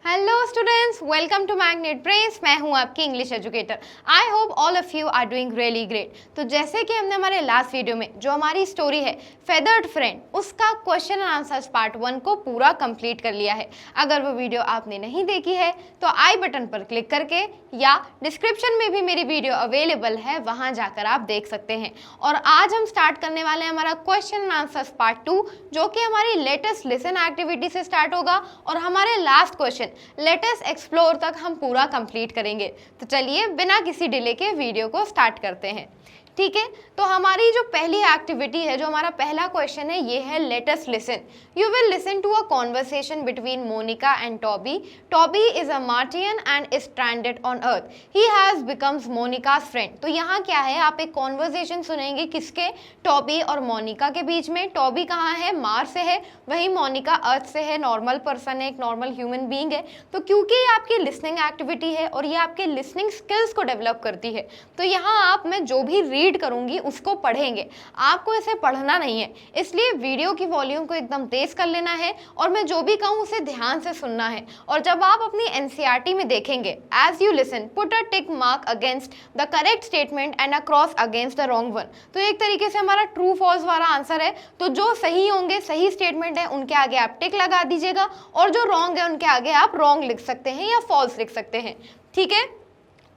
Hello students, welcome to Magnet Brains. मैं हूं आपकी English educator. I hope all of you are doing really great. तो जैसे कि हमने हमारे लास्ट वीडियो में जो हमारी स्टोरी है फेदर्ड फ्रेंड, उसका क्वेश्चन एंड आंसर्स पार्ट 1 को पूरा कंप्लीट कर लिया है। अगर वो वीडियो आपने नहीं देखी है तो आई बटन पर क्लिक करके या डिस्क्रिप्शन में भी मेरी वीडियो अवेलेबल है, वहां जाकर आप देख सकते हैं। और आज हम स्टार्ट करने वाले हैं हमारा क्वेश्चन एंड आंसर्स पार्ट 2, जो कि हमारी लेटेस्ट लिसन एक्टिविटी से स्टार्ट होगा और हमारे लास्ट क्वेश्चन लेटेस्ट एक्सप्लोर तक हम पूरा कंप्लीट करेंगे। तो चलिए बिना किसी डिले के वीडियो को स्टार्ट करते हैं। ठीक है, तो हमारी जो पहली एक्टिविटी है, जो हमारा पहला क्वेश्चन है, ये है let us listen. You will listen to a conversation between Monica and Toby. Toby is a Martian and is stranded on earth. He has becomes Monica's friend. तो यहाँ क्या है, आप एक कॉन्वर्सेशन सुनेंगे किसके, टॉबी और मोनिका के बीच में। टॉबी कहाँ है, मार्स से है, वहीं मोनिका अर्थ से है, नॉर्मल पर्सन है, एक नॉर्मल ह्यूमन बीइंग है। तो क्योंकि ये आपकी लिसनिंग एक्टिविटी है और ये आपके लिसनिंग स्किल्स को डेवलप करती है, तो यहाँ आप मैं जो भी रीड करूंगी उसको पढ़ेंगे, आपको इसे पढ़ना नहीं है। इसलिए वीडियो की वॉल्यूम को एकदम तेज कर लेना है और मैं जो भी कहूँ उसे ध्यान से सुनना है। और जब आप अपनी एनसीईआरटी में देखेंगे, as you listen put a tick mark against the correct statement and a cross against the wrong one. तो एक तरीके से हमारा ट्रू फॉल्स वाला आंसर है, तो जो सही होंगे, सही स्टेटमेंट है, उनके आगे आप टिक लगा दीजिएगा और जो रॉन्ग है उनके आगे आप रॉन्ग लिख सकते हैं या फॉल्स लिख सकते हैं। ठीक है,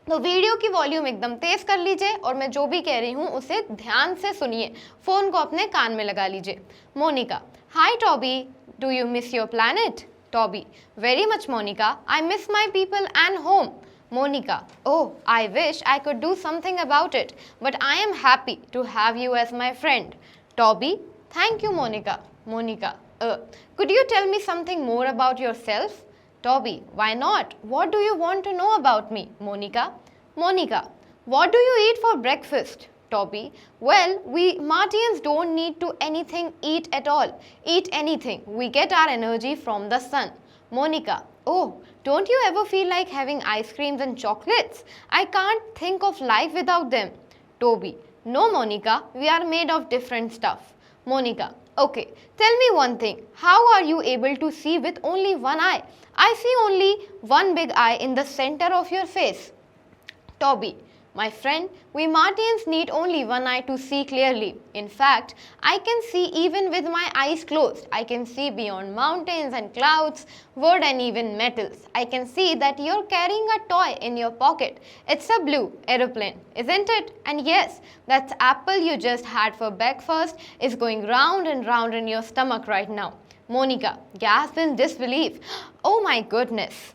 तो वीडियो की वॉल्यूम एकदम तेज कर लीजिए और मैं जो भी कह रही हूँ उसे ध्यान से सुनिए। फोन को अपने कान में लगा लीजिए। Monica, hi Toby, do you miss your planet? Toby, very much Monica, I miss my people and home. Monica, oh, I wish I could do something about it, but I am happy to have you as my friend. Toby, thank you, Monica. Monica, could you tell me something more about yourself? Toby, why not? What do you want to know about me? Monica. Monica, what do you eat for breakfast? Toby, well, we Martians don't need to eat at all. Eat anything. We get our energy from the sun. Monica, oh, don't you ever feel like having ice creams and chocolates? I can't think of life without them. Toby, no Monica, we are made of different stuff. Monica, okay, tell me one thing. How are you able to see with only one eye? I see only one big eye in the center of your face. Toby, my friend, we Martians need only one eye to see clearly. In fact, I can see even with my eyes closed. I can see beyond mountains and clouds, wood and even metals. I can see that you're carrying a toy in your pocket. It's a blue aeroplane, isn't it? And yes, that apple you just had for breakfast is going round and round in your stomach right now. Monica gasped in disbelief. Oh my goodness.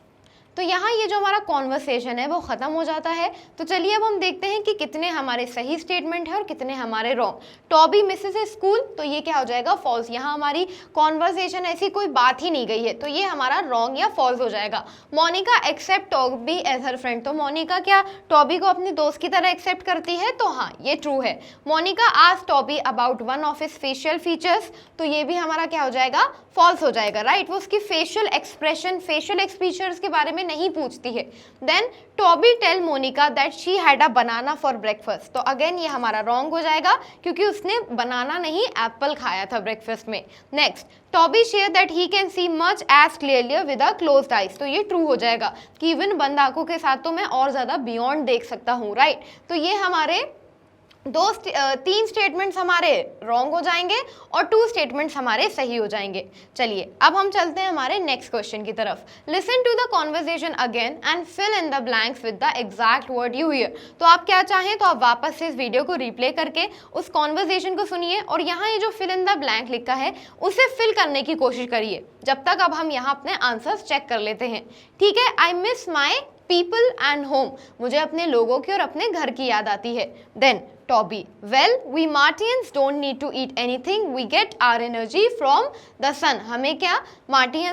तो यहाँ ये जो हमारा conversation है वो ख़त्म हो जाता है। तो चलिए अब हम देखते हैं कि कितने हमारे सही स्टेटमेंट है और कितने हमारे रॉन्ग। टॉबी मिसेस स्कूल, तो ये क्या हो जाएगा, फॉल्स। यहाँ हमारी कॉन्वर्सेशन ऐसी कोई बात ही नहीं गई है, तो ये हमारा रॉन्ग या फॉल्स हो जाएगा। Monica accept Toby as her friend, तो मोनिका क्या टॉबी को अपने दोस्त की तरह एक्सेप्ट करती है, तो हाँ ये ट्रू है। Monica asked Toby about one of his facial features, तो ये भी हमारा क्या हो जाएगा, फॉल्स हो जाएगा, राइट। वो उसकी फेशियल एक्सप्रेशन, फेशियल एक्सप्रेशंस के बारे में नहीं पूछती है। Then Toby tell Monica that she had a banana for breakfast, तो अगेन ये हमारा रॉन्ग हो जाएगा क्योंकि उसने बनाना नहीं एप्पल खाया था ब्रेकफास्ट में। Next, Toby share that he can see much as clearly with a closed eyes, तो ये ट्रू हो जाएगा कि इवन बंद आंखों के साथ तो मैं और ज्यादा बियॉन्ड देख सकता हूँ, राइट। तो ये हमारे तीन स्टेटमेंट्स हमारे रॉन्ग हो जाएंगे और 2 स्टेटमेंट्स हमारे सही हो जाएंगे। चलिए अब हम चलते हैं हमारे नेक्स्ट क्वेश्चन की तरफ। Listen to the conversation again and fill in the blanks with the exact word you hear. तो आप क्या चाहें तो आप वापस से इस वीडियो को रिप्ले करके उस कॉन्वर्सेशन को सुनिए और यहाँ ये जो फिल इन द ब्लैंक लिखा है उसे फिल करने की कोशिश करिए, जब तक अब हम यहाँ अपने आंसर्स चेक कर लेते हैं। ठीक है, आई miss my people and home, मुझे अपने लोगों की और अपने घर की याद आती है। Then Toby, well, we Martians don't need to eat anything. We get our energy from the sun. हमें क्या,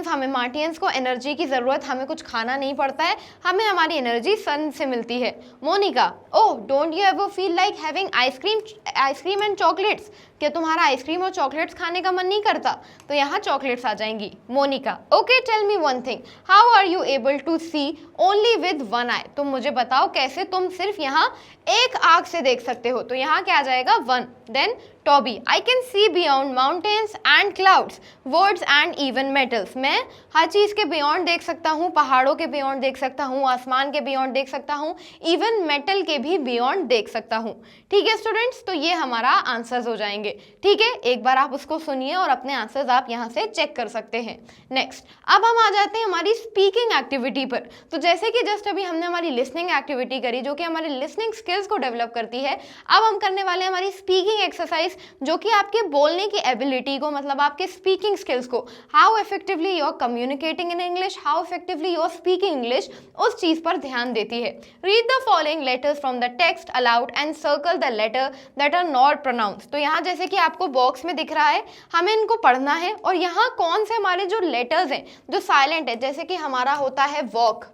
हमें मार्टियंस को एनर्जी की ज़रूरत, हमें कुछ खाना नहीं पड़ता है, हमें हमारी एनर्जी सन से मिलती है। Monica, oh, don't you ever feel like having ice cream and chocolates? क्या तुम्हारा आइसक्रीम और चॉकलेट्स खाने का मन नहीं करता? तो यहाँ चॉकलेट्स आ जाएंगी। Monica, okay, tell me one thing, how are you able to see only with one eye? तो मुझे बताओ कैसे तुम सिर्फ यहाँ एक आँख से देख सकते हो, तो यहाँ क्या आ जाएगा, 1। Then Toby, I can see beyond mountains and clouds, words and even metals, मैं हर चीज़ के बियॉन्ड देख सकता हूँ, पहाड़ों के बियॉन्ड देख सकता हूँ, आसमान के बियॉन्ड देख सकता हूँ, इवन मेटल के भी बियॉन्ड देख सकता हूँ। ठीक है स्टूडेंट्स, तो ये हमारा आंसर्स हो जाएंगे। ठीक है, एक बार आप उसको सुनिए और अपने आंसर्स आप यहाँ से चेक कर सकते हैं। नेक्स्ट, अब हम आ जाते हैं हमारी स्पीकिंग एक्टिविटी पर। तो जैसे कि जस्ट अभी हमने हमारी लिसनिंग एक्टिविटी करी जो कि हमारे लिसनिंग स्किल्स को डेवलप करती है, अब हम करने वाले हैं हमारी स्पीकिंग एक्सरसाइज जो कि आपके बोलने की एबिलिटी को, मतलब आपके स्पीकिंग स्किल्स को, how effectively you are communicating in English, how effectively you are speaking English, उस चीज पर ध्यान देती है। Read the following letters from the text aloud and circle the letter that are not pronounce. तो यहाँ जैसे कि आपको बॉक्स में दिख रहा है, हमें इनको पढ़ना है और यहाँ कौन से हमारे जो लेटर्स हैं जो साइलेंट है, जैसे कि हमारा होता है वॉक,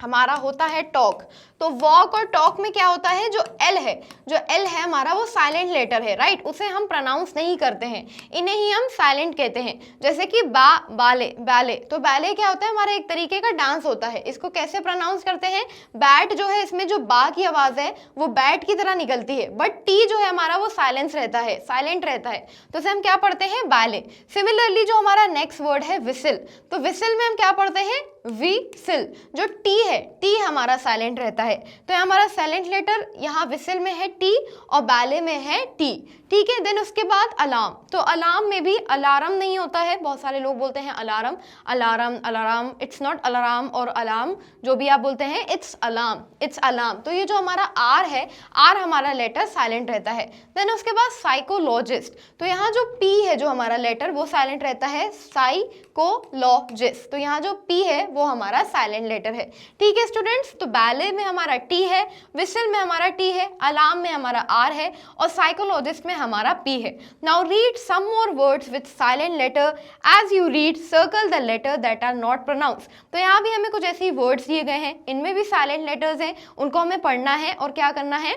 हमारा होता है टॉक, तो वॉक और टॉक में क्या होता है, जो एल है हमारा वो साइलेंट लेटर है, राइट, उसे हम प्रोनाउंस नहीं करते हैं, इन्हें ही हम साइलेंट कहते हैं। जैसे कि बाले, तो बैले क्या होता है, हमारा एक तरीके का डांस होता है, इसको कैसे प्रोनाउंस करते हैं, बैट जो है इसमें जो बा की आवाज है वो बैट की तरह निकलती है, बट टी जो है हमारा वो साइलेंट रहता है, तो उसे हम क्या पढ़ते हैं, बैले। सिमिलरली जो हमारा नेक्स्ट वर्ड है विसिल, तो विसिल में हम क्या पढ़ते हैं, विसिल। जो टी है, टी हमारा साइलेंट रहता है, तो हमारा साइलेंट लेटर यहाँ विसिल में है टी और बैले में है टी। ठीक है, देन उसके बाद अलार्म, तो अलार्म में भी अलार्म नहीं होता है, बहुत सारे लोग बोलते हैं अलार्म, इट्स नॉट अलार्म और अलार्म, जो भी आप बोलते हैं इट्स अलार्म। तो ये जो हमारा आर है, आर हमारा लेटर साइलेंट रहता है। देन उसके बाद साइकोलॉजिस्ट, तो यहाँ जो पी है जो हमारा लेटर वो साइलेंट रहता है, साइकोलॉजिस्ट, तो यहाँ जो पी है वो हमारा साइलेंट लेटर है। ठीक है स्टूडेंट्स, तो बैले में हमारा टी है, विसिल में हमारा टी है, अलार्म में हमारा आर है और साइकोलॉजिस्ट में हमारा पी है। Now read some more words with silent letter, as you read circle the letter that are not pronounce. तो यहाँ भी हमें कुछ ऐसी वर्ड्स दिए गए हैं, इनमें भी साइलेंट लेटर्स हैं, उनको हमें पढ़ना है और क्या करना है,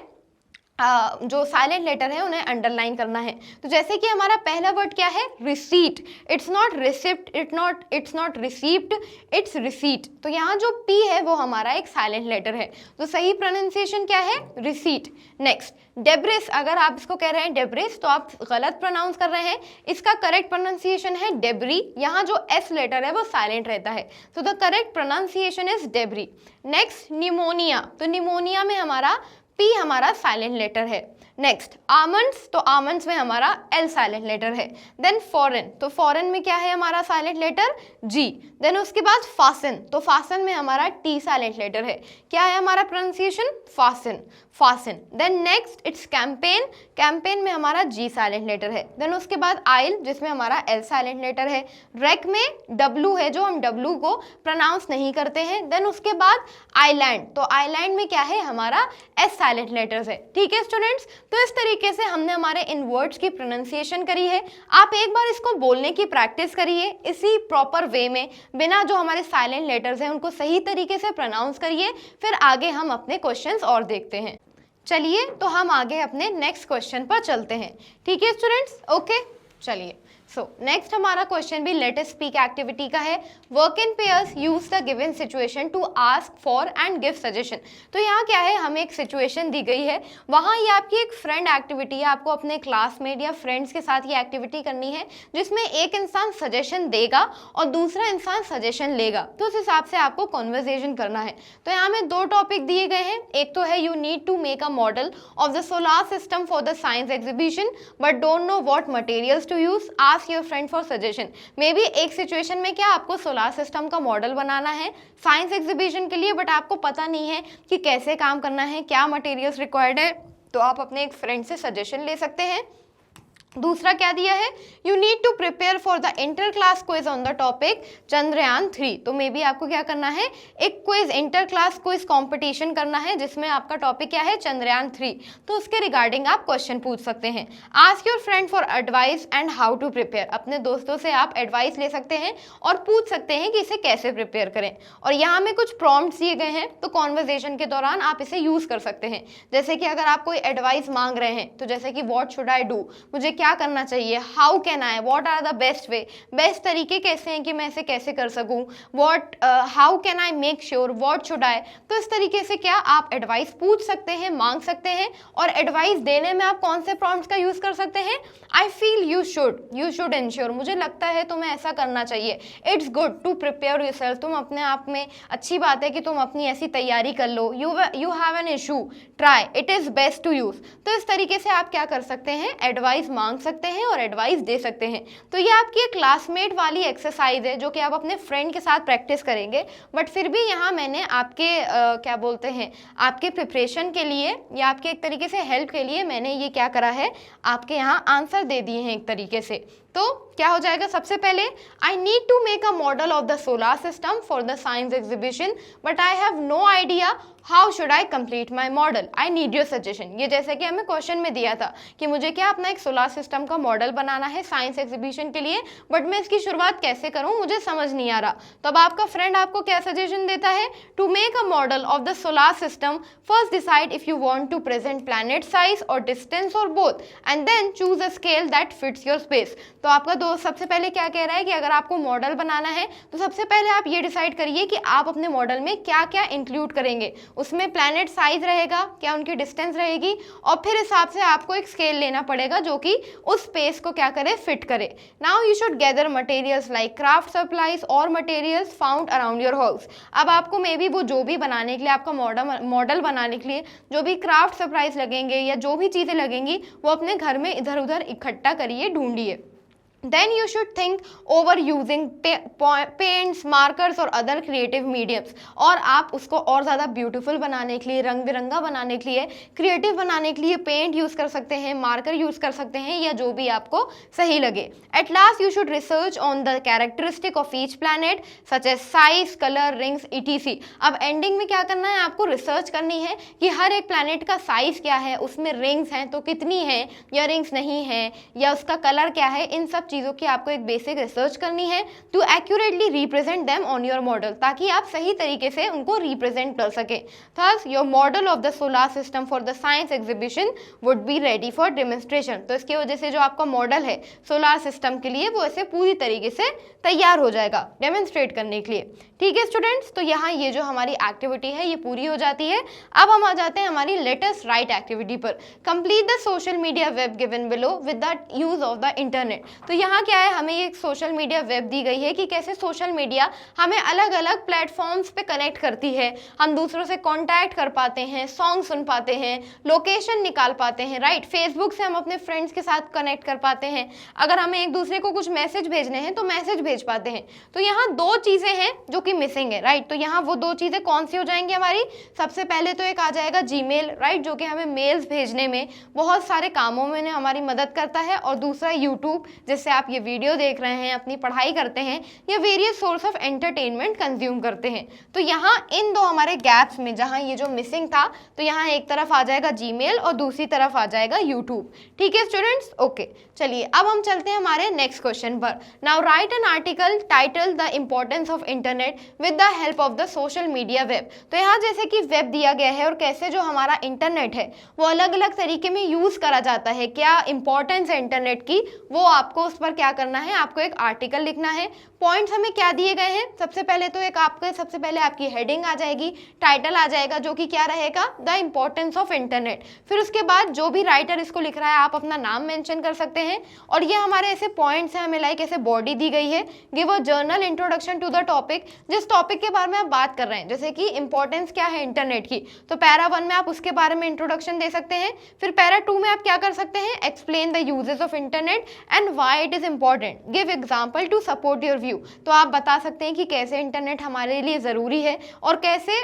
जो साइलेंट लेटर है उन्हें अंडरलाइन करना है। तो जैसे कि हमारा पहला वर्ड क्या है, receipt, it's not receipt, it's not receipt, it's receipt, तो यहाँ जो पी है वो हमारा एक साइलेंट लेटर है, तो सही प्रोनाउंसिएशन क्या है, रिसीट। नेक्स्ट, डेब्रिस, अगर आप इसको कह रहे हैं डेब्रिस तो आप गलत प्रोनाउंस कर रहे हैं, इसका करेक्ट प्रोनाउंसिएशन है डेब्री, यहाँ जो एस लेटर है वो साइलेंट रहता है, तो the correct pronunciation is debris. Next, pneumonia, तो निमोनिया में हमारा पी हमारा साइलेंट लेटर है। नेक्स्ट, आमंड्स, तो आमंड्स में हमारा एल साइलेंट लेटर है। देन फॉरेन, तो फॉरेन में क्या है हमारा साइलेंट लेटर, जी। देन उसके बाद फासन, तो फासन में हमारा टी साइलेंट लेटर है, क्या है हमारा pronunciation, fasten. Then next, it's campaign, campaign में हमारा जी साइलेंट लेटर है। देन उसके बाद आइल, जिसमें हमारा एल साइलेंट लेटर है। रेक में डब्लू है, जो हम डब्लू को प्रोनाउंस नहीं करते हैं। देन उसके बाद आइलैंड, तो आइलैंड में क्या है हमारा एस साइलेंट लेटर्स है। ठीक है स्टूडेंट्स, तो इस तरीके से हमने हमारे इन वर्ड्स की प्रोनाउंसिएशन करी है। आप एक बार इसको बोलने की प्रैक्टिस करिए इसी प्रॉपर वे में, बिना जो हमारे साइलेंट लेटर्स हैं उनको सही तरीके से प्रोनाउंस करिए, फिर आगे हम अपने क्वेश्चंस और देखते हैं। चलिए, तो हम आगे अपने नेक्स्ट क्वेश्चन पर चलते हैं। ठीक है स्टूडेंट्स, ओके, चलिए। सो नेक्स्ट हमारा क्वेश्चन भी लेट अस स्पीक एक्टिविटी का है। Work in pairs, use the given situation to ask for and give suggestion. तो यहाँ क्या है, हमें एक सिचुएशन दी गई है, वहाँ ये आपकी एक फ्रेंड एक्टिविटी है, आपको अपने क्लासमेट या फ्रेंड्स के साथ ये एक्टिविटी करनी है, जिसमें एक इंसान सजेशन देगा और दूसरा इंसान सजेशन लेगा, तो उस हिसाब से आपको कॉन्वर्सेशन करना है। तो यहाँ में दो टॉपिक दिए गए हैं, एक तो है you need to make a model of the solar system for the science exhibition but don't know what materials to use, ask your friend for suggestion. Maybe एक सिचुएशन में क्या आपको सोलार सिस्टम का model बनाना है science exhibition के लिए, but आपको पता नहीं है कि कैसे काम करना है, क्या मटेरियल्स रिक्वायर्ड है, तो आप अपने एक फ्रेंड से सजेशन ले सकते हैं। दूसरा क्या दिया है, you need to prepare for the inter class quiz on the topic Chandrayaan 3। तो मे बी आपको क्या करना है, एक quiz, inter class quiz competition करना है, जिसमें आपका टॉपिक क्या है, चंद्रयान 3, तो उसके रिगार्डिंग आप क्वेश्चन पूछ सकते हैं। Ask your friend for advice and how to prepare, अपने दोस्तों से आप एडवाइस ले सकते हैं और पूछ सकते हैं कि इसे कैसे प्रिपेयर करें। और यहाँ में कुछ प्रॉम्प्ट्स दिए गए हैं, तो कॉन्वर्जेशन के दौरान आप इसे यूज कर सकते हैं। जैसे कि अगर आप कोई एडवाइस मांग रहे हैं, तो जैसे कि व्हाट शुड आई डू, मुझे क्या करना चाहिए, how can I, what are the best way, best तरीके कैसे हैं कि मैं इसे कैसे कर सकूं, what how can I make sure, what should I. तो इस तरीके से क्या आप एडवाइस पूछ सकते हैं, मांग सकते हैं, और एडवाइस देने में आप कौन से प्रॉम्प्ट्स का यूज कर सकते हैं, I feel you should ensure, मुझे लगता है तुम्हें ऐसा करना चाहिए, it's good to prepare yourself, तुम अपने आप में अच्छी बात है कि तुम अपनी ऐसी तैयारी कर लो, you have an issue, try, it is best to use. तो इस तरीके से आप क्या कर सकते हैं, एडवाइस मांग सकते हैं और एडवाइस दे सकते हैं। तो ये आपकी एक क्लासमेट वाली एक्सरसाइज है जो कि आप अपने फ्रेंड के साथ प्रैक्टिस करेंगे, बट फिर भी यहाँ मैंने आपके क्या बोलते हैं, आपके प्रिपरेशन के लिए या आपके एक तरीके से हेल्प के लिए मैंने ये क्या करा है, आपके यहाँ आंसर दे दिए हैं एक तरीके से। तो क्या हो जाएगा, सबसे पहले I need to make a model of the solar system for the science exhibition but I have no idea how should I complete my model, I need your suggestion. ये जैसे कि हमें क्वेश्चन में दिया था कि मुझे क्या अपना एक सोलर सिस्टम का मॉडल बनाना है साइंस एग्जीबिशन के लिए, बट मैं इसकी शुरुआत कैसे करूं, मुझे समझ नहीं आ रहा। तो अब आपका फ्रेंड आपको क्या सजेशन देता है, to make a model of the solar system first decide if you want to present planet size और डिस्टेंस और both and then choose a scale that fits your space. तो आपका दोस्त सबसे पहले क्या कह रहा है कि अगर आपको मॉडल बनाना है तो सबसे पहले आप ये डिसाइड करिए कि आप अपने मॉडल में क्या क्या इंक्लूड करेंगे, उसमें प्लैनेट साइज रहेगा क्या, उनकी डिस्टेंस रहेगी, और फिर हिसाब से आपको एक स्केल लेना पड़ेगा जो कि उस स्पेस को क्या करे, फिट करे। Now you should gather materials like craft supplies और materials found around your house. अब आपको मे बी वो जो भी बनाने के लिए, आपका मॉडल बनाने के लिए जो भी क्राफ्ट सप्लाईज लगेंगे या जो भी चीज़ें लगेंगी वो अपने घर में इधर उधर इकट्ठा करिए, ढूंढिए। Then you should think over using paints, markers और other creative mediums। और आप उसको और ज़्यादा ब्यूटीफुल बनाने के लिए, रंग बिरंगा बनाने के लिए, क्रिएटिव बनाने के लिए पेंट यूज़ कर सकते हैं, मार्कर यूज़ कर सकते हैं, या जो भी आपको सही लगे। At last you should research on the characteristic of each planet such as size, color, rings, etc। अब एंडिंग में क्या करना है, आपको रिसर्च करनी है कि हर एक प्लैनेट का साइज क्या है, उसमें रिंग्स हैं तो कितनी हैं, या रिंग्स नहीं है, या उसका कलर क्या है, इन सब चीज़ों की आपको एक बेसिक रिसर्च करनी है to accurately represent them on your model, ताकि आप सही तरीके से उनको रिप्रेजेंट कर सके। Thus your model of the solar system for the science exhibition would be ready for demonstration. तो इसकी वजह से जो आपका मॉडल है सोलर सिस्टम के लिए वो ऐसे पूरी तरीके से तैयार हो जाएगा डेमोन्स्ट्रेट करने के लिए। ठीक है स्टूडेंट्स, तो यहाँ ये जो हमारी एक्टिविटी है ये पूरी हो जाती है। अब हम आ जाते हैं हमारी लेटेस्ट राइट एक्टिविटी पर। Complete the social media web given below with the use of the internet. तो यहाँ क्या है, हमें एक सोशल मीडिया वेब दी गई है कि कैसे सोशल मीडिया हमें अलग अलग प्लेटफॉर्म्स पे कनेक्ट करती है, हम दूसरों से कांटेक्ट कर पाते हैं, सॉन्ग सुन पाते हैं, लोकेशन निकाल पाते हैं, राइट। फेसबुक से हम अपने फ्रेंड्स के साथ कनेक्ट कर पाते हैं, अगर हमें एक दूसरे को कुछ मैसेज भेजने हैं तो मैसेज भेज पाते हैं। तो यहाँ दो चीज़ें हैं जो कि मिसिंग है, राइट। तो यहाँ वो दो चीज़ें कौन सी हो जाएंगी हमारी, सबसे पहले तो एक आ जाएगा जीमेल, राइट, जो कि हमें मेल्स भेजने में बहुत सारे कामों में हमारी मदद करता है, और दूसरा यूट्यूब, जिससे आप ये वीडियो देख रहे हैं, अपनी पढ़ाई करते हैं, या various source of entertainment consume करते हैं। तो यहाँ इन दो हमारे गैप्स में जहाँ ये जो मिसिंग था, तो यहाँ एक तरफ आ जाएगा जीमेल और दूसरी तरफ आ जाएगा यूट्यूब। ठीक है स्टूडेंट्स, ओके। चलिए अब हम चलते हैं हमारे नेक्स्ट क्वेश्चन पर। Now right an article title the importance of internet with the help of the social media web. तो यहाँ जैसे कि वेब दिया गया है और कैसे जो हमारा इंटरनेट है वो अलग अलग तरीके में यूज करा जाता है, क्या इंपॉर्टेंस है इंटरनेट की, वो आपको उस पर क्या करना है, आपको एक आर्टिकल लिखना है। पॉइंट्स हमें क्या दिए गए हैं, सबसे पहले तो एक आपके सबसे पहले आपकी हेडिंग आ जाएगी, टाइटल आ जाएगा जो कि क्या रहेगा, द इंपॉर्टेंस ऑफ इंटरनेट। फिर उसके बाद जो भी राइटर इसको लिख रहा है आप अपना नाम मेंशन कर सकते हैं, और ये हमारे ऐसे पॉइंट्स हैं, हमें लाइक ऐसे बॉडी दी गई है, give a general introduction to the topic, जिस टॉपिक के बारे में आप बात कर रहे हैं, जैसे कि इंपॉर्टेंस क्या है इंटरनेट की, तो पैरा 1 में आप उसके बारे में इंट्रोडक्शन दे सकते हैं। फिर पैरा 2 में आप क्या कर सकते हैं, explain the uses of internet and why it is important, give example to support your view. तो आप बता सकते हैं कि कैसे इंटरनेट हमारे लिए ज़रूरी है, और कैसे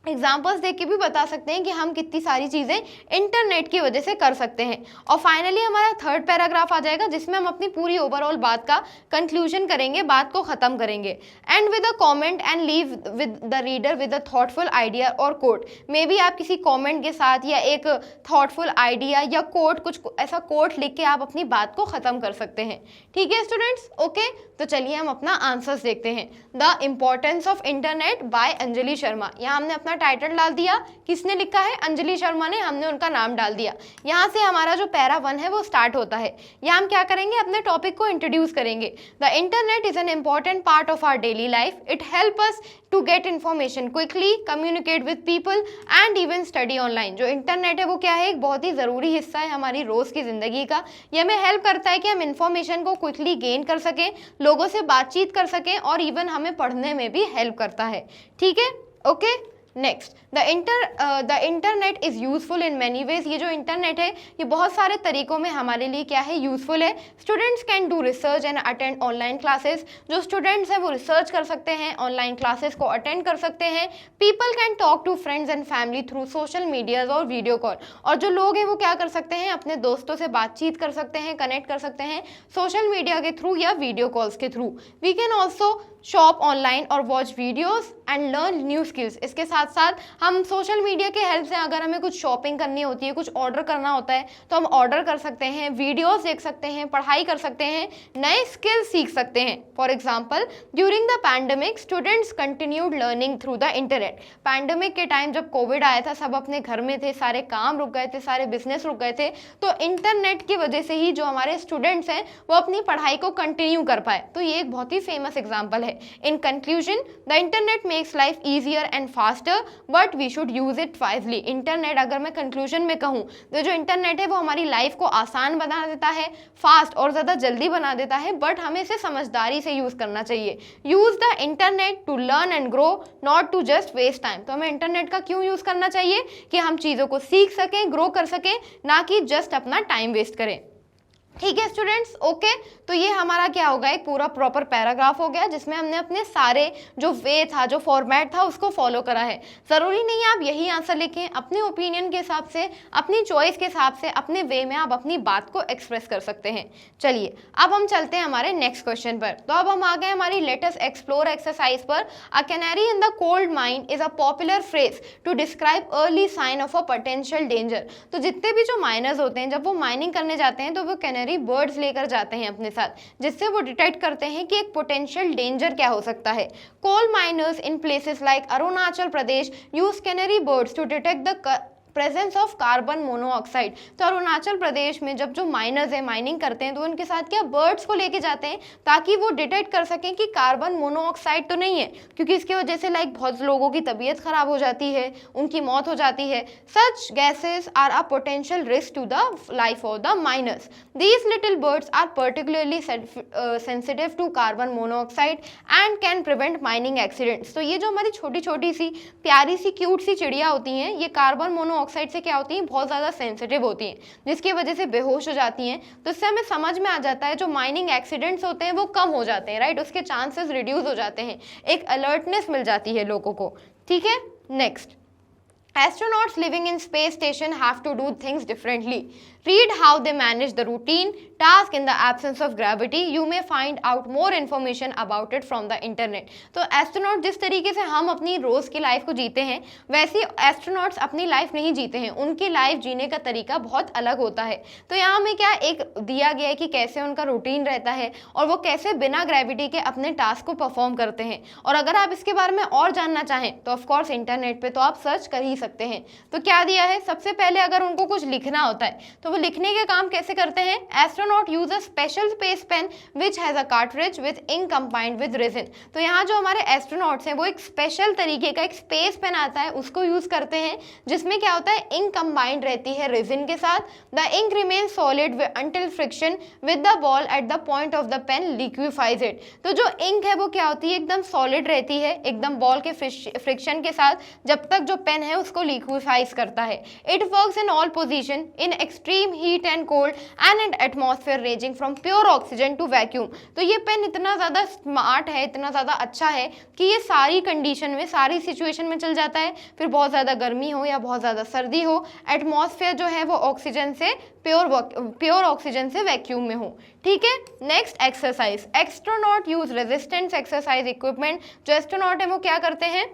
एग्जाम्पल्स देख के भी बता सकते हैं कि हम कितनी सारी चीज़ें इंटरनेट की वजह से कर सकते हैं। और फाइनली हमारा थर्ड पैराग्राफ आ जाएगा जिसमें हम अपनी पूरी ओवरऑल बात का कंक्लूजन करेंगे, बात को ख़त्म करेंगे। And with a comment and leave with the reader with a thoughtful idea और कोट। मे बी आप किसी कमेंट के साथ या एक थॉटफुल आइडिया या कोट, कुछ ऐसा कोट लिख के आप अपनी बात को ख़त्म कर सकते हैं। ठीक है स्टूडेंट्स, ओके। तो चलिए हम अपना आंसर्स देखते हैं। The importance of internet by Anjali Sharma, यहाँ हमने अपना टाइटल डाल दिया, किसने लिखा है? अंजलि शर्मा ने, हमने उनका नाम डाल दिया। यहाँ से हमारा जो पैरा 1 है वो स्टार्ट होता है। यहाँ हम क्या करेंगे? अपने टॉपिक को इंट्रोड्यूस करेंगे। The internet is an important part of our daily life, it help us to get information quickly, communicate with people and even study online. जो इंटरनेट है वो क्या है? एक बहुत ही ज़रूरी हिस्सा है हमारी रोज़ की ज़िंदगी का। ये हमें हेल्प करता है कि हम इन्फॉर्मेशन को क्विकली गेन कर सकें, लोगों से बातचीत कर सकें, और इवन हमें पढ़ने में भी हेल्प करता है। ठीक है, okay. Next, the internet is useful in many ways. ये जो इंटरनेट है ये बहुत सारे तरीकों में हमारे लिए क्या है? यूजफुल है। Students can do research and attend online classes. जो स्टूडेंट्स हैं वो रिसर्च कर सकते हैं, ऑनलाइन क्लासेस को अटेंड कर सकते हैं। People can talk to friends and family through social medias और वीडियो कॉल। और जो लोग हैं वो क्या कर सकते हैं? अपने दोस्तों से बातचीत कर सकते हैं, कनेक्ट कर सकते हैं सोशल मीडिया के थ्रू या वीडियो कॉल्स के through. We can also shop online और watch videos and learn new skills. इसके साथ साथ हम सोशल मीडिया के हेल्प से अगर हमें कुछ शॉपिंग करनी होती है, कुछ ऑर्डर करना होता है, तो हम ऑर्डर कर सकते हैं, वीडियोस देख सकते हैं, पढ़ाई कर सकते हैं, नए स्किल्स सीख सकते हैं। For example, during the pandemic students continued learning through the internet. Pandemic के टाइम जब कोविड आया था, सब अपने घर में थे, सारे काम रुक गए थे, सारे बिजनेस रुक गए थे, तो इंटरनेट की वजह से ही जो हमारे स्टूडेंट्स हैं वो अपनी पढ़ाई को कंटिन्यू कर पाए। तो ये एक बहुत ही फेमस एग्जाम्पल है। In conclusion, the internet makes life easier and faster, but we should use it wisely. Internet, अगर मैं कंक्लूजन में कहूँ तो जो इंटरनेट है वो हमारी लाइफ को आसान बना देता है, फास्ट और ज़्यादा जल्दी बना देता है, बट हमें इसे समझदारी से यूज़ करना चाहिए। Use the internet to learn and grow, not to just waste time. तो हमें इंटरनेट का क्यों यूज़ करना चाहिए? कि हम चीज़ों को सीख सकें, ग्रो कर सकें, ना कि जस्ट अपना टाइम वेस्ट करें। ठीक है स्टूडेंट्स, ओके। तो ये हमारा क्या होगा? एक पूरा प्रॉपर पैराग्राफ हो गया जिसमें हमने अपने सारे जो वे था, जो फॉर्मेट था, उसको फॉलो करा है। ज़रूरी नहीं है आप यही आंसर लिखें, अपने ओपिनियन के हिसाब से, अपनी चॉइस के हिसाब से, अपने वे में आप अपनी बात को एक्सप्रेस कर सकते हैं। चलिए अब हम चलते हैं हमारे नेक्स्ट क्वेश्चन पर। तो अब हम आ गए हमारी लेट अस एक्सप्लोर एक्सरसाइज पर। A canary in the cold mine is a popular phrase to describe early sign of a potential danger. तो जितने भी जो माइनर्स होते हैं, जब वो माइनिंग करने जाते हैं तो वो कैनरी बर्ड्स लेकर जाते हैं अपने साथ, जिससे वो डिटेक्ट करते हैं कि एक पोटेंशियल डेंजर क्या हो सकता है। Coal miners in places like Arunachal Pradesh use canary birds to detect the presence of carbon monoxide. तो अरुणाचल प्रदेश में जब जो माइनर्स हैं माइनिंग करते हैं तो उनके साथ क्या बर्ड्स को लेके जाते हैं ताकि वो डिटेक्ट कर सकें कि कार्बन मोनोऑक्साइड तो नहीं है, क्योंकि इसकी वजह से बहुत लोगों की तबीयत खराब हो जाती है, उनकी मौत हो जाती है। Such gases are a potential risk to the life of the miners. These little birds are particularly sensitive to carbon monoxide and can prevent mining accidents. तो ये जो हमारी छोटी छोटी सी प्यारी सी क्यूट सी चिड़िया होती हैं, ये कार्बन मोनोऑक्साइड से क्या होती हैं? बहुत ज़्यादा सेंसिटिव होती हैं, जिसकी वजह से बेहोश हो जाती हैं। तो इससे हमें समझ में आ जाता है जो माइनिंग एक्सीडेंट्स होते हैं वो कम हो जाते हैं, राइट? उसके चांसेस रिड्यूस हो जाते हैं, एक अलर्टनेस मिल जाती है लोगों को। ठीक है, next, astronauts living in space station have to do things differently. Read how they manage the routine task in the absence of gravity. You may find out more information about it from the internet. तो astronaut जिस तरीके से हम अपनी रोज़ की life को जीते हैं, वैसे एस्ट्रोनॉट्स अपनी लाइफ नहीं जीते हैं, उनकी लाइफ जीने का तरीका बहुत अलग होता है। तो यहाँ हमें क्या एक दिया गया है कि कैसे उनका रूटीन रहता है और वो कैसे बिना ग्रेविटी के अपने टास्क को परफॉर्म करते हैं। और अगर आप इसके बारे में और जानना चाहें तो ऑफकोर्स इंटरनेट पर तो आप सर्च कर ही सकते हैं। तो क्या दिया है? सबसे पहले अगर उनको कुछ लिखना होता है तो वो लिखने के काम कैसे करते हैं? Astronaut use a special space pen which has a cartridge with ink combined with resin. तो यहाँ जो हमारे एस्ट्रोनॉट्स हैं वो एक स्पेशल तरीके का एक स्पेस पेन आता है, उसको यूज करते हैं, जिसमें क्या होता है? इंक कंबाइंड रहती है रेजिन के साथ। The ink remain solid until friction with the ball at the point of the pen liquefies it. तो जो इंक है वो क्या होती है? एकदम सॉलिड रहती है, एकदम बॉल के फ्रिक्शन के साथ, जब तक जो पेन है उसको लिक्विफाइज करता है। It works in all position in extreme heat and cold and an atmosphere ranging from pure oxygen to vacuum. तो ये पेन इतना ज़्यादा स्मार्ट है, इतना ज़्यादा अच्छा है कि ये सारी कंडीशन में, सारी सिचुएशन में चल जाता है। फिर बहुत ज़्यादा गर्मी हो या बहुत ज़्यादा सर्दी हो, एटमॉस्फेयर जो है वो ऑक्सीजन से प्योर ऑक्सीजन से वैक्यूम में हो। ठीक है, next exercise. Astronaut use resistance exercise equipment. जो एस्ट्रोनॉट है वो क्या करते हैं?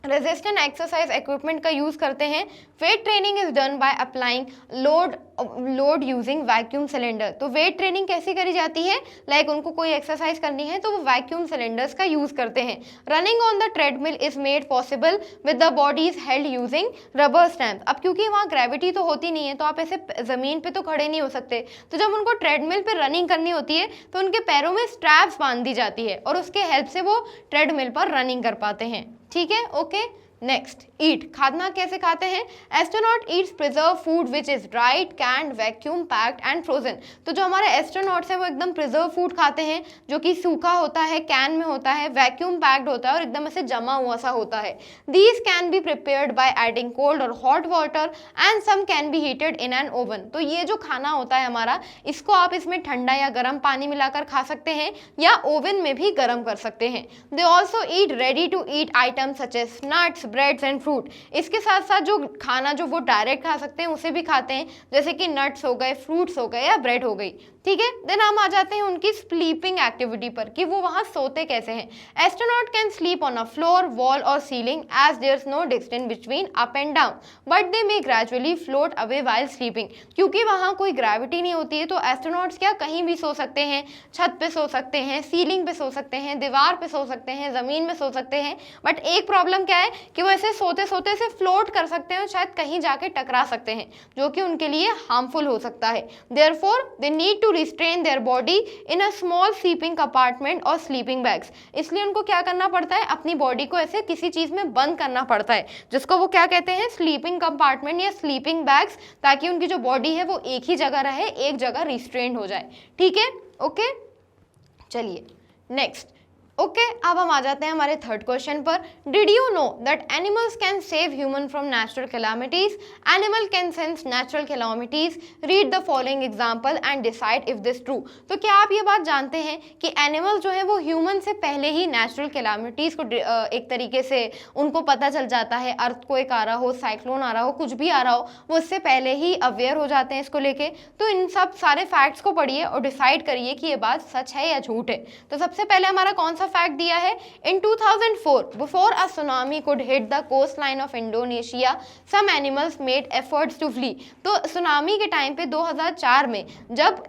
रेजिस्टेंट एक्सरसाइज इक्विपमेंट का यूज करते हैं। Weight training is done by applying load load using vacuum cylinder. तो वेट ट्रेनिंग कैसे करी जाती है, लाइक उनको कोई एक्सरसाइज करनी है तो वो वैक्यूम सिलेंडर्स का यूज करते हैं। Running on the treadmill is made possible with the body is held using rubber stamp. अब क्योंकि वहाँ ग्रेविटी तो होती नहीं है तो आप ऐसे जमीन पे तो खड़े नहीं हो सकते, तो जब उनको ट्रेडमिल पे रनिंग करनी होती है तो उनके पैरों में स्ट्रैप्स बांध दी जाती है और उसके हेल्प से वो ट्रेडमिल पर रनिंग कर पाते हैं। ठीक है, ओके। नेक्स्ट, ईट, खाना कैसे खाते हैं। Astronaut eats preserve food which is dried, canned, vacuum packed and frozen. तो जो हमारे एस्ट्रोनॉट्स हैं वो एकदम प्रिजर्व फूड खाते हैं जो कि सूखा होता है, कैन में होता है, वैक्यूम पैक्ड होता है और एकदम ऐसे जमा हुआ सा होता है। These can be prepared by adding cold और hot water and some can be heated in an oven. तो ये जो खाना होता है हमारा, इसको आप इसमें ठंडा या गर्म पानी मिलाकर खा सकते हैं या ओवन में भी गर्म कर सकते हैं। They also eat ready to eat items such as nuts, breads and fruit. इसके साथ साथ जो खाना जो वो डायरेक्ट खा सकते हैं उसे भी खाते हैं, जैसे कि नट्स हो गए, फ्रूट्स हो गए या ब्रेड हो गई। ठीक है, देन हम आ जाते हैं उनकी स्लीपिंग एक्टिविटी पर कि वो वहाँ सोते कैसे हैं। Astronaut can sleep on a floor, wall और ceiling as there is no distance between up and down but they may gradually float away while sleeping. क्योंकि वहाँ कोई ग्रेविटी नहीं होती है तो एस्ट्रोनॉट्स क्या कहीं भी सो सकते हैं, छत पे सो सकते हैं, सीलिंग पे सो सकते हैं, दीवार पे सो सकते हैं, जमीन में सो सकते हैं। बट एक प्रॉब्लम क्या है कि वो ऐसे सोते सोते से फ्लोट कर सकते हैं और शायद कहीं जाके टकरा सकते हैं जो कि उनके लिए हार्मफुल हो सकता है। Therefore they need to restrain their body in a small sleeping compartment or sleeping bags। इसलिए उनको क्या करना पड़ता है, अपनी बॉडी को ऐसे किसी चीज में बंद करना पड़ता है जिसको वो क्या कहते हैं, स्लीपिंग कंपार्टमेंट या स्लीपिंग बैग्स, ताकि उनकी जो बॉडी है वो एक ही जगह रहे, एक जगह रिस्ट्रेन हो जाए। ठीक है, ओके। चलिए नेक्स्ट, ओके अब हम आ जाते हैं हमारे थर्ड क्वेश्चन पर। Did you know that animals can save human from natural calamities. Animal can sense natural calamities, read the following example and decide if this true. तो क्या आप ये बात जानते हैं कि एनिमल जो है वो ह्यूमन से पहले ही नेचुरल कैलामिटीज को एक तरीके से उनको पता चल जाता है, अर्थक्वेक आ रहा हो, साइक्लोन आ रहा हो, कुछ भी आ रहा हो, वो उससे पहले ही अवेयर हो जाते हैं इसको लेके। तो इन सब सारे फैक्ट्स को पढ़िए और डिसाइड करिए कि ये बात सच है या झूठ है। तो सबसे पहले हमारा कौन सा फैक्ट दिया है, in 2004 before a tsunami could hit the coastline of Indonesia some animals made efforts to flee. तो सुनामी के टाइम पे 2004 में जब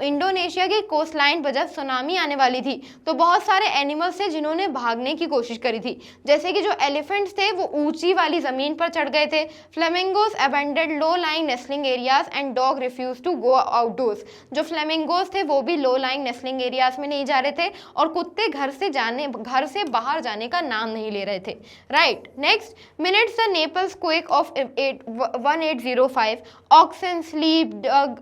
इंडोनेशिया की कोस्ट लाइन पर जब सुनामी आने वाली थी तो बहुत सारे एनिमल्स थे जिन्होंने भागने की कोशिश करी थी। जैसे कि जो एलिफेंट्स थे वो ऊंची वाली जमीन पर चढ़ गए थे, flamingos abandoned low lying nesting areas and dog refuse to go outdoors. जो फ्लेमिंगोस थे वो भी लो लाइंग नेस्लिंग एरियाज में नहीं जा रहे थे और कुत्ते घर से बाहर जाने का नाम नहीं ले रहे थे। Right, next, minutes the Naples quake of 1805 oxen, sheep,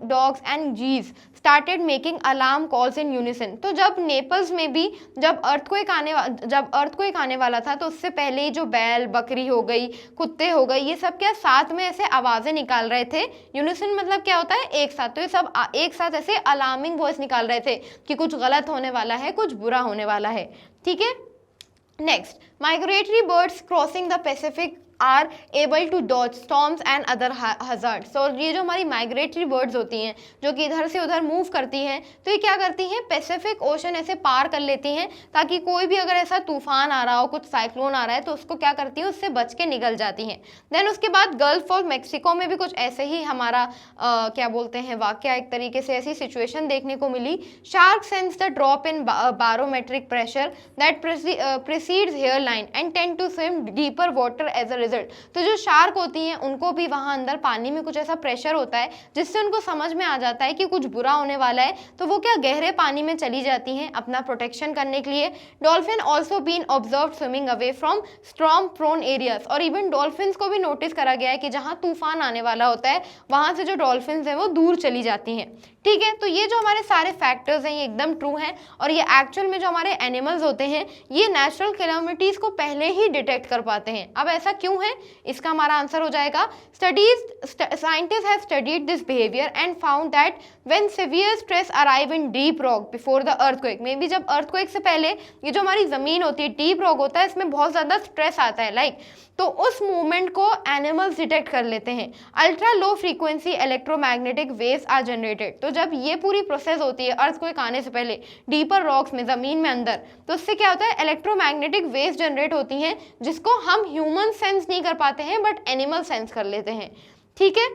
dogs and geese started making alarm calls in unison. तो जब नेपल्स में भी जब अर्थक्वेक आने वाला था तो उससे पहले ही जो बैल, बकरी हो गई, कुत्ते हो गए, ये सब क्या साथ में ऐसे आवाजें निकाल रहे थे। यूनिसन मतलब क्या होता है, एक साथ। तो ये सब एक साथ ऐसे अलार्मिंग वॉइस निकाल रहे थे कि कुछ गलत होने वाला है, कुछ बुरा होने वाला है। ठीक है, next, migratory birds crossing the Pacific are able to dodge storms and other hazards. और ये जो हमारी माइग्रेटरी बर्ड्स होती हैं जो कि इधर से उधर मूव करती हैं, तो ये क्या करती हैं, पैसिफिक ओशन ऐसे पार कर लेती हैं ताकि कोई भी अगर ऐसा तूफान आ रहा हो, कुछ साइक्लोन आ रहा है तो उसको क्या करती हैं, उससे बच के निकल जाती हैं। देन उसके बाद गल्फ ऑफ मैक्सिको में भी कुछ ऐसे ही हमारा क्या बोलते हैं वाकया, एक तरीके से ऐसी सिचुएशन देखने को मिली। Shark sense the drop in barometric pressure that precedes hurricane and tend to swim deeper water as a result. तो जो शार्क होती हैं उनको भी वहां अंदर पानी में कुछ ऐसा प्रेशर होता है जिससे उनको समझ में आ जाता है कि कुछ बुरा होने वाला है, तो वो क्या गहरे पानी में चली जाती हैं अपना प्रोटेक्शन करने के लिए। Dolphin also been observe swimming away from storm prone areas. और इवन डॉल्फिन्स को भी नोटिस करा गया है कि जहां तूफान आने वाला होता है वहां से जो डॉल्फिन्स हैं वो दूर चली जाती हैं। ठीक है, तो ये जो हमारे सारे फैक्टर्स हैं ये एकदम ट्रू हैं और ये एक्चुअल में जो हमारे एनिमल्स होते हैं ये नेचुरल कैलामिटीज को पहले ही डिटेक्ट कर पाते हैं। अब ऐसा क्यों है, इसका हमारा आंसर हो जाएगा, scientist have studied this behaviour and found that when severe stress arrive in deep rock before the earthquake. May be जब अर्थक्वेक से पहले ये जो हमारी जमीन होती है, डीप रॉक होता है, इसमें बहुत ज्यादा स्ट्रेस आता है तो उस मूवमेंट को एनिमल्स डिटेक्ट कर लेते हैं। Ultra low frequency electromagnetic waves are generated. तो जब ये पूरी प्रोसेस होती है अर्थक्वेक आने से पहले डीपर रॉक्स में, जमीन में अंदर, तो उससे क्या होता है, इलेक्ट्रोमैग्नेटिक वेव्स जनरेट होती हैं जिसको हम ह्यूमन सेंस नहीं कर पाते हैं बट एनिमल सेंस कर लेते हैं। ठीक है,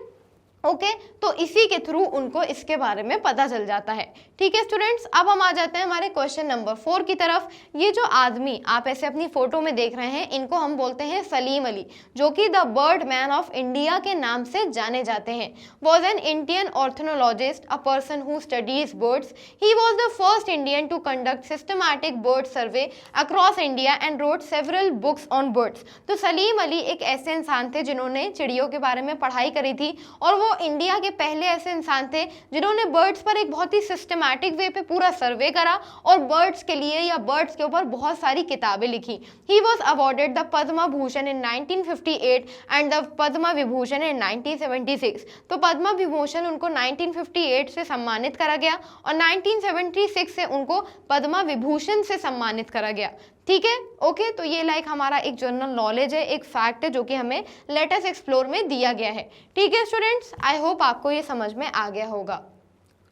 ओके तो इसी के थ्रू उनको इसके बारे में पता चल जाता है। ठीक है स्टूडेंट्स, अब हम आ जाते हैं हमारे क्वेश्चन नंबर 4 की तरफ। ये जो आदमी आप ऐसे अपनी फोटो में देख रहे हैं, इनको हम बोलते हैं सलीम अली, जो कि the bird man of India के नाम से जाने जाते हैं। Was an Indian ornithologist, a person who studies birds. He was the first Indian to conduct systematic bird survey across India and wrote several books on birds. तो सलीम अली एक ऐसे इंसान थे जिन्होंने चिड़ियों के बारे में पढ़ाई करी थी, और वो इंडिया के पहले ऐसे इंसान थे जिन्होंने बर्ड्स पर एक बहुत ही सिस्टमैटिक वे पे पूरा सर्वे करा और बर्ड्स के लिए या बर्ड्स के ऊपर बहुत सारी किताबें लिखी। He was awarded the Padma Bhushan in 1958 and the Padma Vibhushan in 1976। तो पद्मा विभूषण उनको 1958 से सम्मानित करा गया और 1976 से उनको पद्मा विभूषण से सम्मानित करा गया। ठीक है, ओके तो ये लाइक हमारा एक जनरल नॉलेज है, एक फैक्ट है जो कि हमें लेटेस्ट एक्सप्लोर में दिया गया है। ठीक है स्टूडेंट्स, आई होप आपको ये समझ में आ गया होगा।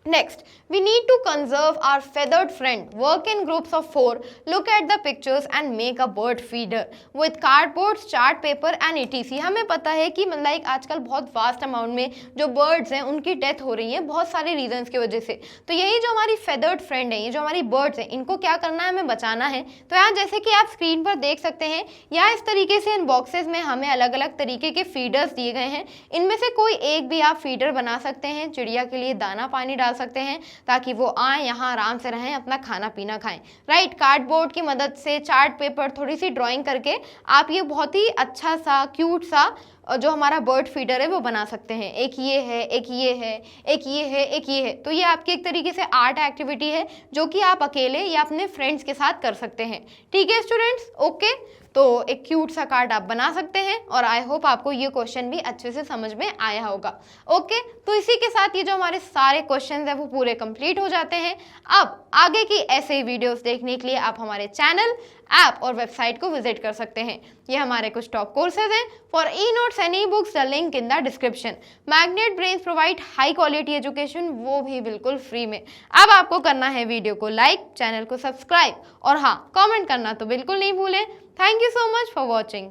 Next, we need to conserve our feathered friend. Work in groups of 4. Look at the pictures and make a bird feeder with cardboard, chart paper and etc. हमें पता है कि मतलब आजकल बहुत वास्ट अमाउंट में जो बर्ड्स हैं उनकी डेथ हो रही है बहुत सारे रीजंस की वजह से। तो यही जो हमारी फेदर्ड फ्रेंड है, ये जो हमारी बर्ड्स हैं, इनको क्या करना है, हमें बचाना है। तो यहाँ जैसे कि आप स्क्रीन पर देख सकते हैं, यहाँ इस तरीके से इन बॉक्सेस में हमें अलग अलग तरीके के फीडर्स दिए गए हैं। इनमें से कोई एक भी आप फीडर बना सकते हैं, चिड़िया के लिए दाना पानी डाल सकते हैं ताकि वो आए यहाँ आराम से रहें, अपना खाना पीना खाएं। राइट, कार्डबोर्ड की मदद से, चार्ट पेपर, थोड़ी सी ड्राइंग करके आप ये बहुत ही अच्छा सा क्यूट सा जो हमारा बर्ड फीडर है वो बना सकते हैं। एक ये है, एक ये है, एक ये है, एक ये है। तो ये आपकी एक तरीके से आर्ट एक्टिविटी है जो कि आप अकेले या अपने फ्रेंड्स के साथ कर सकते हैं। ठीक है स्टूडेंट्स, ओके तो एक क्यूट सा कार्ड आप बना सकते हैं और आई होप आपको ये क्वेश्चन भी अच्छे से समझ में आया होगा। ओके तो इसी के साथ ये जो हमारे सारे क्वेश्चंस हैं वो पूरे कंप्लीट हो जाते हैं। अब आगे की ऐसे ही वीडियोस देखने के लिए आप हमारे चैनल, ऐप और वेबसाइट को विजिट कर सकते हैं। ये हमारे कुछ टॉप कोर्सेज हैं। For e notes and e books the link in the description. Magnet brains provide high quality education, वो भी बिल्कुल फ्री में। अब आपको करना है वीडियो को लाइक, चैनल को सब्सक्राइब और हाँ कमेंट करना तो बिल्कुल नहीं भूलें। Thank you so much for watching.